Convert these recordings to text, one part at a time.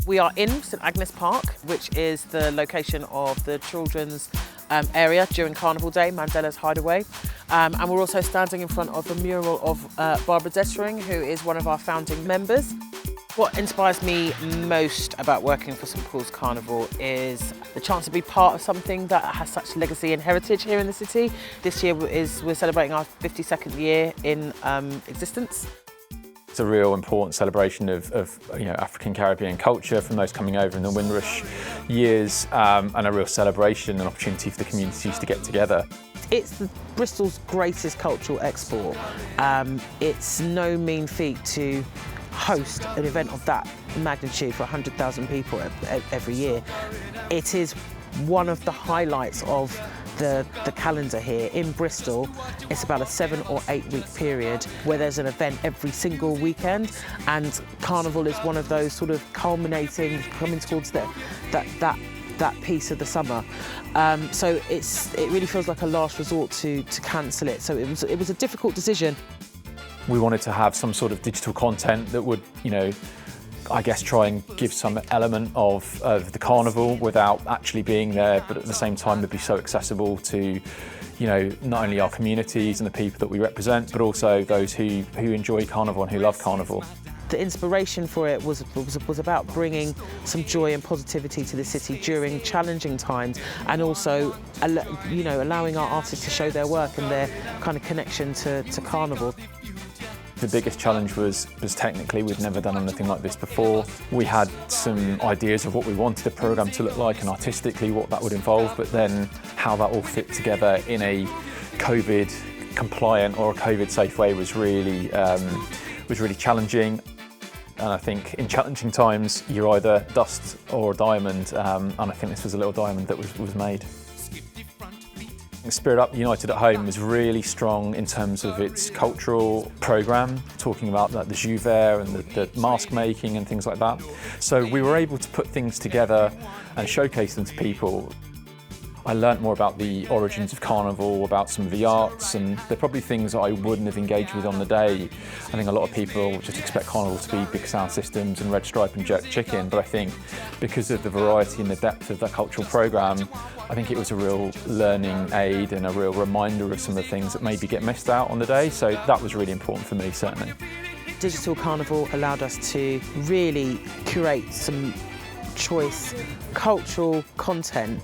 We are in St Agnes Park, which is the location of the children's area during Carnival Day, Mandela's Hideaway. And we're also standing in front of the mural of Barbara Dettering, who is one of our founding members. What inspires me most about working for St Pauls Carnival is the chance to be part of something that has such legacy and heritage here in the city. This year we're celebrating our 52nd year in existence. It's a real important celebration of African Caribbean culture from those coming over in the Windrush years, and a real celebration and opportunity for the communities to get together. It's Bristol's greatest cultural export. It's no mean feat to host an event of that magnitude for 100,000 people every year. It is one of the highlights of the calendar here in Bristol. It's about a 7 or 8 week period where there's an event every single weekend, and Carnival is one of those sort of culminating, coming towards that piece of the summer. So it really feels like a last resort to cancel it. So it was a difficult decision. We wanted to have some sort of digital content that would, I guess, try and give some element of the carnival without actually being there, but at the same time would be so accessible to, not only our communities and the people that we represent, but also those who enjoy carnival and who love carnival. The inspiration for it was about bringing some joy and positivity to the city during challenging times, and also, allowing our artists to show their work and their kind of connection to carnival. The biggest challenge was technically we'd never done anything like this before. We had some ideas of what we wanted the programme to look like and artistically what that would involve, but then how that all fit together in a COVID compliant or a COVID safe way was really challenging. And I think in challenging times you're either dust or a diamond, and I think this was a little diamond that was made. Spirit Up United at Home was really strong in terms of its cultural programme, talking about the jus vert and the mask making and things like that. So we were able to put things together and showcase them to people. I learnt more about the origins of Carnival, about some of the arts, and they're probably things that I wouldn't have engaged with on the day. I think a lot of people just expect Carnival to be big sound systems and red stripe and jerk chicken, but I think because of the variety and the depth of that cultural programme, I think it was a real learning aid and a real reminder of some of the things that maybe get missed out on the day, so that was really important for me, certainly. Digital Carnival allowed us to really curate some choice cultural content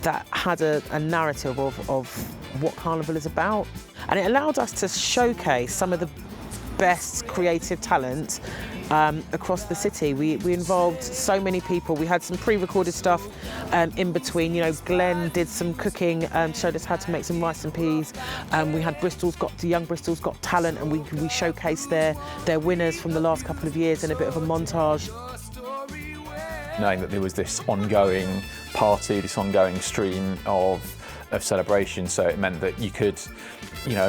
that had a narrative of what Carnival is about. And it allowed us to showcase some of the best creative talent across the city. We involved so many people. We had some pre-recorded stuff in between. Glenn did some cooking, showed us how to make some rice and peas. We had Young Bristol's Got Talent, and we showcased their winners from the last couple of years in a bit of a montage. Knowing that there was this ongoing party, this ongoing stream of celebration, so it meant that you could,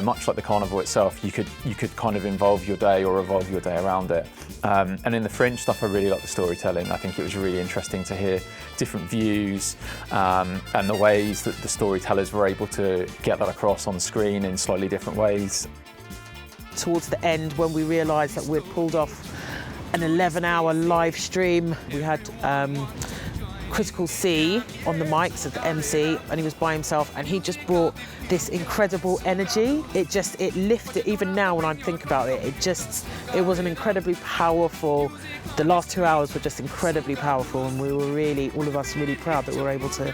much like the carnival itself, you could kind of involve your day or revolve your day around it. And in the fringe stuff, I really liked the storytelling. I think it was really interesting to hear different views and the ways that the storytellers were able to get that across on screen in slightly different ways. Towards the end, when we realised that we'd pulled off an 11-hour live stream, we had Critical C on the mics as the MC, and he was by himself, and he just brought this incredible energy. It lifted, even now when I think about it, it was an incredibly powerful, the last 2 hours were just incredibly powerful, and we were really, all of us, really proud that we were able to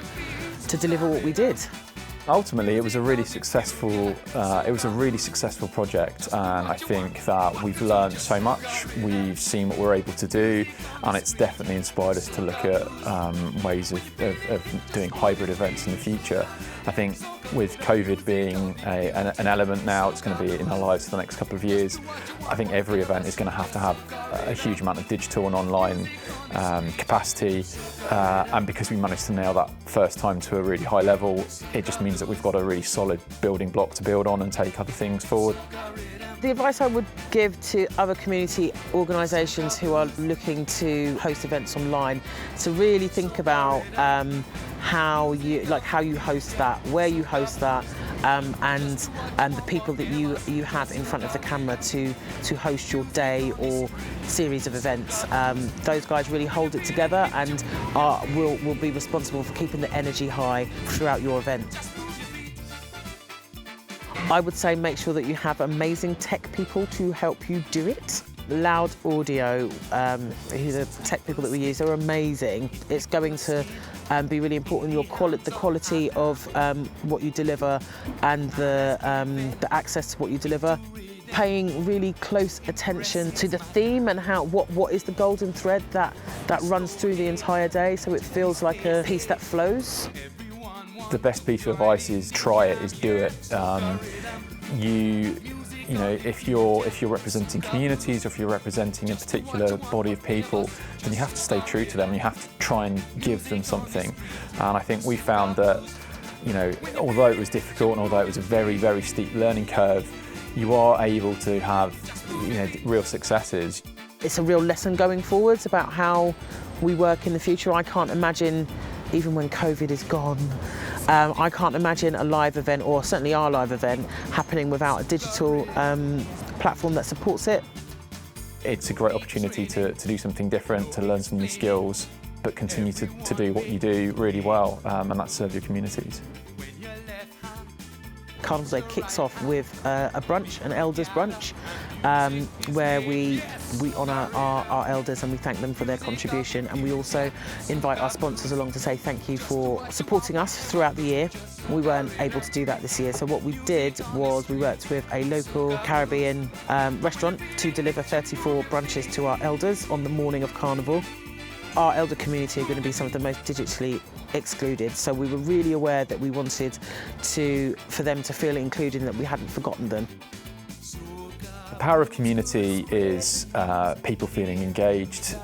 deliver what we did. Ultimately, it was a really successful project, and I think that we've learned so much. We've seen what we're able to do, and it's definitely inspired us to look at ways of doing hybrid events in the future. I think with COVID being an element now, it's going to be in our lives for the next couple of years. I think every event is going to have a huge amount of digital and online capacity, and because we managed to nail that first time to a really high level, it just means that we've got a really solid building block to build on and take other things forward. The advice I would give to other community organisations who are looking to host events online, to really think about how you host that, where you host that, and the people that you have in front of the camera to host your day or series of events. Those guys really hold it together and will be responsible for keeping the energy high throughout your event. I would say make sure that you have amazing tech people to help you do it. Loud Audio, who are the tech people that we use, are amazing. It's going to be really important, the quality of what you deliver and the access to what you deliver. Paying really close attention to the theme and what is the golden thread that runs through the entire day, so it feels like a piece that flows. The best piece of advice is try it, is do it. You know, if you're representing communities, or if you're representing a particular body of people, then you have to stay true to them. You have to try and give them something. And I think we found that, you know, although it was difficult and although it was a very, very steep learning curve, you are able to have, you know, real successes. It's a real lesson going forwards about how we work in the future. I can't imagine, even when COVID is gone, I can't imagine a live event, or certainly our live event, happening without a digital platform that supports it. It's a great opportunity to do something different, to learn some new skills, but continue to do what you do really well, and that's serve your communities. Carnival Day kicks off with a brunch, an elders brunch, where we honour our elders and we thank them for their contribution, and we also invite our sponsors along to say thank you for supporting us throughout the year. We weren't able to do that this year, so what we did was we worked with a local Caribbean restaurant to deliver 34 brunches to our elders on the morning of Carnival. Our elder community are going to be some of the most digitally excluded, so we were really aware that we wanted for them to feel included and that we hadn't forgotten them. The power of community is people feeling engaged,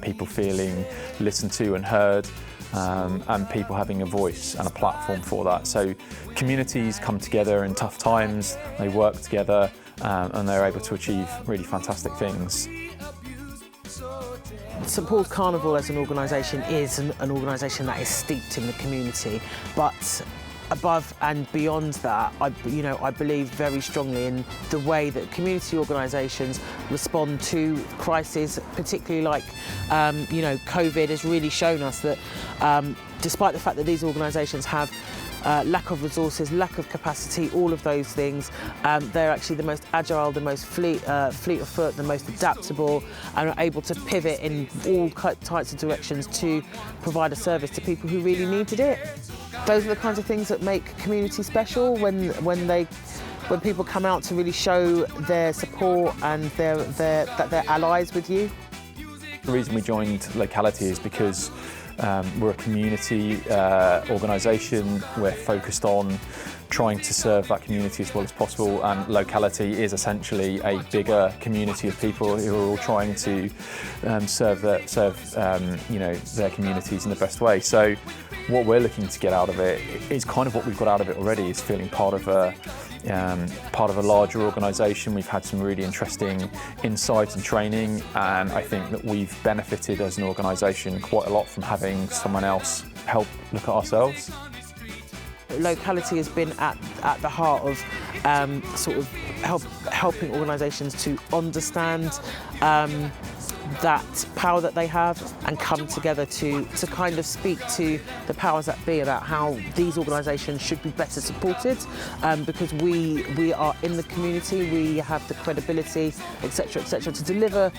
people feeling listened to and heard, and people having a voice and a platform for that. So communities come together in tough times, they work together, and they're able to achieve really fantastic things. St Pauls Carnival as an organisation is an organisation that is steeped in the community, but above and beyond that, I believe very strongly in the way that community organisations respond to crises, particularly like COVID has really shown us that despite the fact that these organisations have lack of resources, lack of capacity, all of those things, they're actually the most agile, the most fleet of foot, the most adaptable, and are able to pivot in all types of directions to provide a service to people who really needed it. Those are the kinds of things that make community special, when people come out to really show their support and that they're allies with you. The reason we joined Locality is because we're a community organisation. We're focused on trying to serve that community as well as possible, and Locality is essentially a bigger community of people who are all trying to serve their communities in the best way. So what we're looking to get out of it is kind of what we've got out of it already, is feeling part of a larger organisation. We've had some really interesting insights and training, and I think that we've benefited as an organisation quite a lot from having someone else help look at ourselves. Locality has been at the heart of helping organisations to understand that power that they have and come together to kind of speak to the powers that be about how these organisations should be better supported, because we are in the community, we have the credibility, etc., to deliver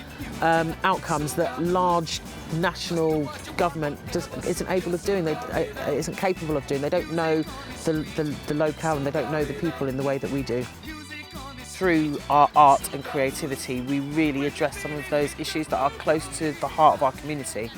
outcomes that large national government isn't able of doing, isn't capable of doing. They don't know the locale and they don't know the people in the way that we do. Through our art and creativity, we really address some of those issues that are close to the heart of our community.